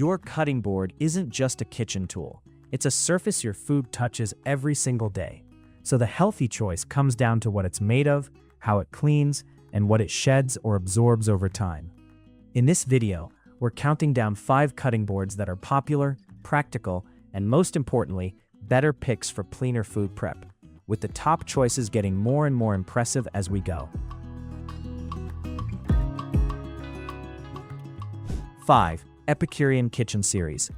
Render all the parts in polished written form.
Your cutting board isn't just a kitchen tool. It's a surface your food touches every single day. So the healthy choice comes down to what it's made of, how it cleans, and what it sheds or absorbs over time. In this video, we're counting down 5 cutting boards that are popular, practical, and most importantly, better picks for cleaner food prep, with the top choices getting more and more impressive as we go. 5. Epicurean Kitchen Series.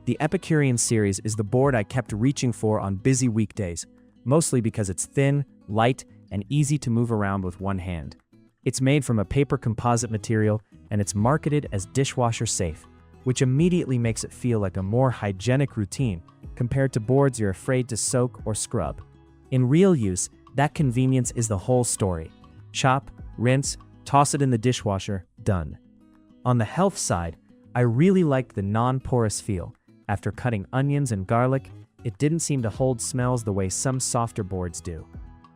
The Epicurean series is the board I kept reaching for on busy weekdays, mostly because it's thin, light, and easy to move around with one hand. It's made from a paper composite material, and it's marketed as dishwasher safe, which immediately makes it feel like a more hygienic routine compared to boards you're afraid to soak or scrub. In real use, that convenience is the whole story. Chop, rinse, toss it in the dishwasher, done. On the health side, I really liked the non-porous feel. After cutting onions and garlic, it didn't seem to hold smells the way some softer boards do.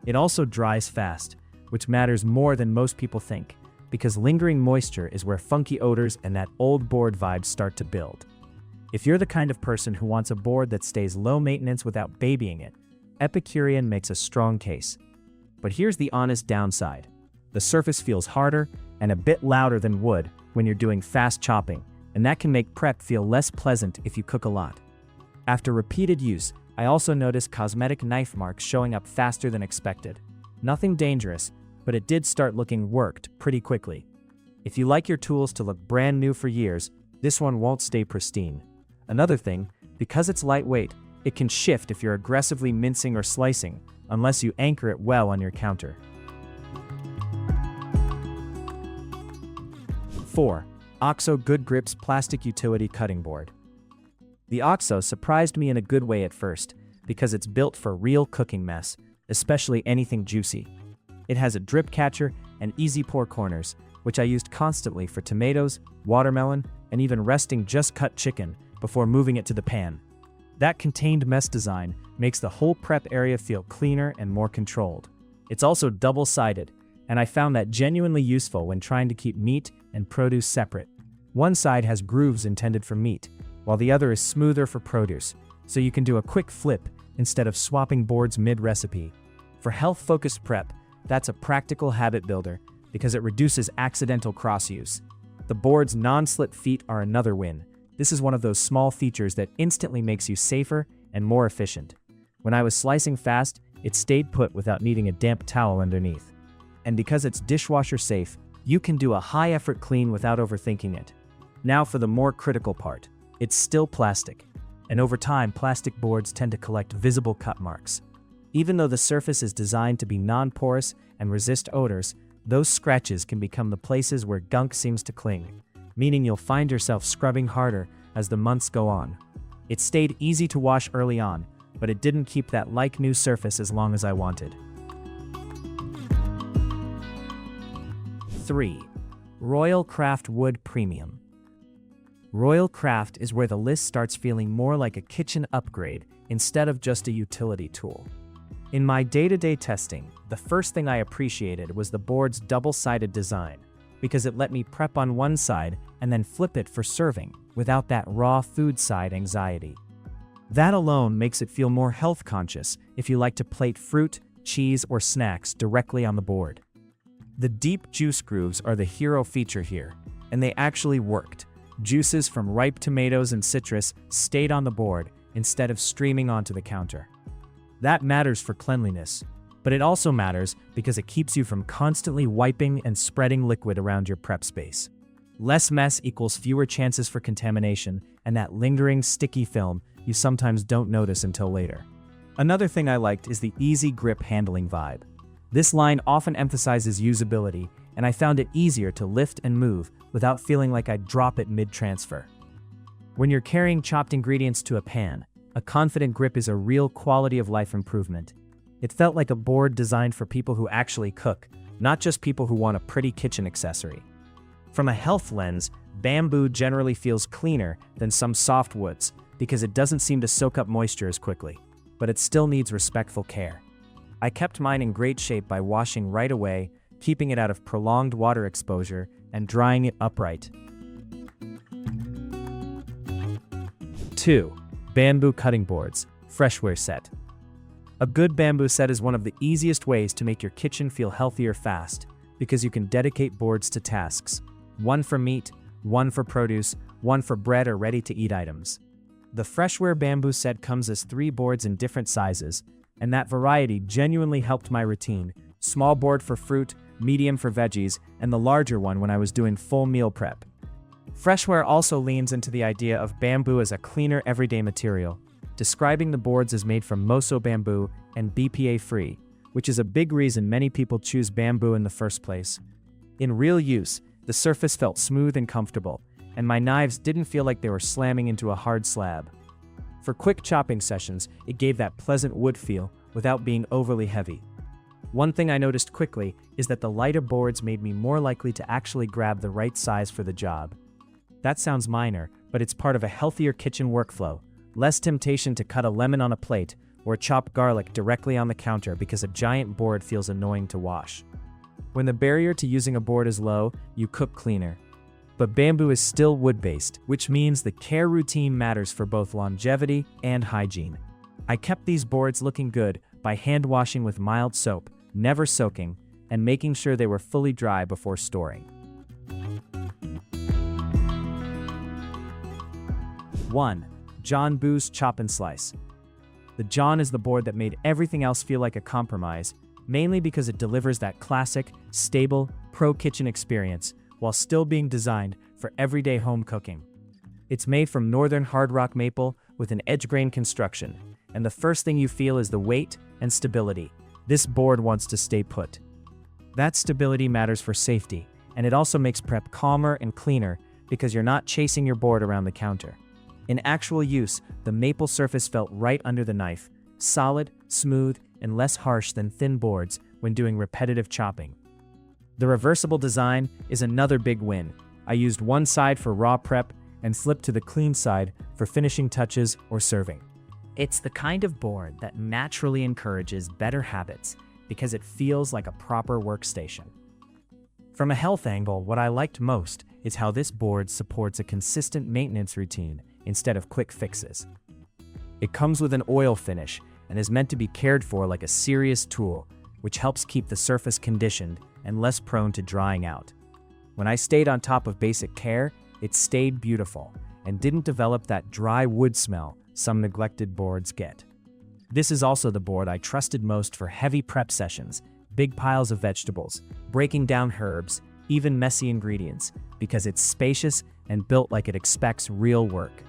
It also dries fast, which matters more than most people think, because lingering moisture is where funky odors and that old board vibe start to build. If you're the kind of person who wants a board that stays low maintenance without babying it, Epicurean makes a strong case. But here's the honest downside. The surface feels harder and a bit louder than wood when you're doing fast chopping, and that can make prep feel less pleasant if you cook a lot. After repeated use, I also noticed cosmetic knife marks showing up faster than expected. Nothing dangerous, but it did start looking worked pretty quickly. If you like your tools to look brand new for years, this one won't stay pristine. Another thing, because it's lightweight, it can shift if you're aggressively mincing or slicing, unless you anchor it well on your counter. 4. OXO Good Grips Plastic Utility Cutting Board. The OXO surprised me in a good way at first, because it's built for real cooking mess, especially anything juicy. It has a drip catcher and easy pour corners, which I used constantly for tomatoes, watermelon, and even resting just cut chicken before moving it to the pan. That contained mess design makes the whole prep area feel cleaner and more controlled. It's also double-sided, and I found that genuinely useful when trying to keep meat and produce separate. One side has grooves intended for meat, while the other is smoother for produce, so you can do a quick flip instead of swapping boards mid-recipe. For health-focused prep, that's a practical habit builder because it reduces accidental cross-use. The board's non-slip feet are another win. This is one of those small features that instantly makes you safer and more efficient. When I was slicing fast, it stayed put without needing a damp towel underneath. And because it's dishwasher safe, you can do a high-effort clean without overthinking it. Now for the more critical part. It's still plastic, and over time, plastic boards tend to collect visible cut marks. Even though the surface is designed to be non-porous and resist odors, those scratches can become the places where gunk seems to cling, meaning you'll find yourself scrubbing harder as the months go on. It stayed easy to wash early on, but it didn't keep that like-new surface as long as I wanted. 3. Royal Craft Wood Premium. Royal Craft is where the list starts feeling more like a kitchen upgrade instead of just a utility tool. In my day-to-day testing, the first thing I appreciated was the board's double-sided design, because it let me prep on one side and then flip it for serving without that raw food side anxiety. That alone makes it feel more health-conscious if you like to plate fruit, cheese, or snacks directly on the board. The deep juice grooves are the hero feature here, and they actually worked. Juices from ripe tomatoes and citrus stayed on the board instead of streaming onto the counter. That matters for cleanliness, but it also matters because it keeps you from constantly wiping and spreading liquid around your prep space. Less mess equals fewer chances for contamination and that lingering sticky film you sometimes don't notice until later. Another thing I liked is the easy grip handling vibe. This line often emphasizes usability, and I found it easier to lift and move without feeling like I'd drop it mid-transfer. When you're carrying chopped ingredients to a pan, a confident grip is a real quality of life improvement. It felt like a board designed for people who actually cook, not just people who want a pretty kitchen accessory. From a health lens, bamboo generally feels cleaner than some softwoods because it doesn't seem to soak up moisture as quickly, but it still needs respectful care. I kept mine in great shape by washing right away, keeping it out of prolonged water exposure, and drying it upright. 2. Bamboo cutting boards, Freshware set. A good bamboo set is one of the easiest ways to make your kitchen feel healthier fast, because you can dedicate boards to tasks. One for meat, one for produce, one for bread or ready-to-eat items. The Freshware bamboo set comes as 3 boards in different sizes, and that variety genuinely helped my routine. Small board for fruit, medium for veggies, and the larger one when I was doing full meal prep. Freshware also leans into the idea of bamboo as a cleaner everyday material, describing the boards as made from Moso bamboo and BPA-free, which is a big reason many people choose bamboo in the first place. In real use, the surface felt smooth and comfortable, and my knives didn't feel like they were slamming into a hard slab. For quick chopping sessions, it gave that pleasant wood feel without being overly heavy. One thing I noticed quickly is that the lighter boards made me more likely to actually grab the right size for the job. That sounds minor, but it's part of a healthier kitchen workflow. Less temptation to cut a lemon on a plate or chop garlic directly on the counter because a giant board feels annoying to wash. When the barrier to using a board is low, you cook cleaner. But bamboo is still wood-based, which means the care routine matters for both longevity and hygiene. I kept these boards looking good by hand washing with mild soap, never soaking, and making sure they were fully dry before storing. 1. John Boo's Chop and Slice. The John is the board that made everything else feel like a compromise, mainly because it delivers that classic, stable, pro-kitchen experience while still being designed for everyday home cooking. It's made from northern hard rock maple with an edge grain construction, and the first thing you feel is the weight and stability. This board wants to stay put. That stability matters for safety, and it also makes prep calmer and cleaner because you're not chasing your board around the counter. In actual use, the maple surface felt right under the knife, solid, smooth, and less harsh than thin boards when doing repetitive chopping. The reversible design is another big win. I used one side for raw prep and flipped to the clean side for finishing touches or serving. It's the kind of board that naturally encourages better habits because it feels like a proper workstation. From a health angle, what I liked most is how this board supports a consistent maintenance routine instead of quick fixes. It comes with an oil finish and is meant to be cared for like a serious tool, which helps keep the surface conditioned and less prone to drying out. When I stayed on top of basic care, it stayed beautiful and didn't develop that dry wood smell some neglected boards get. This is also the board I trusted most for heavy prep sessions, big piles of vegetables, breaking down herbs, even messy ingredients, because it's spacious and built like it expects real work.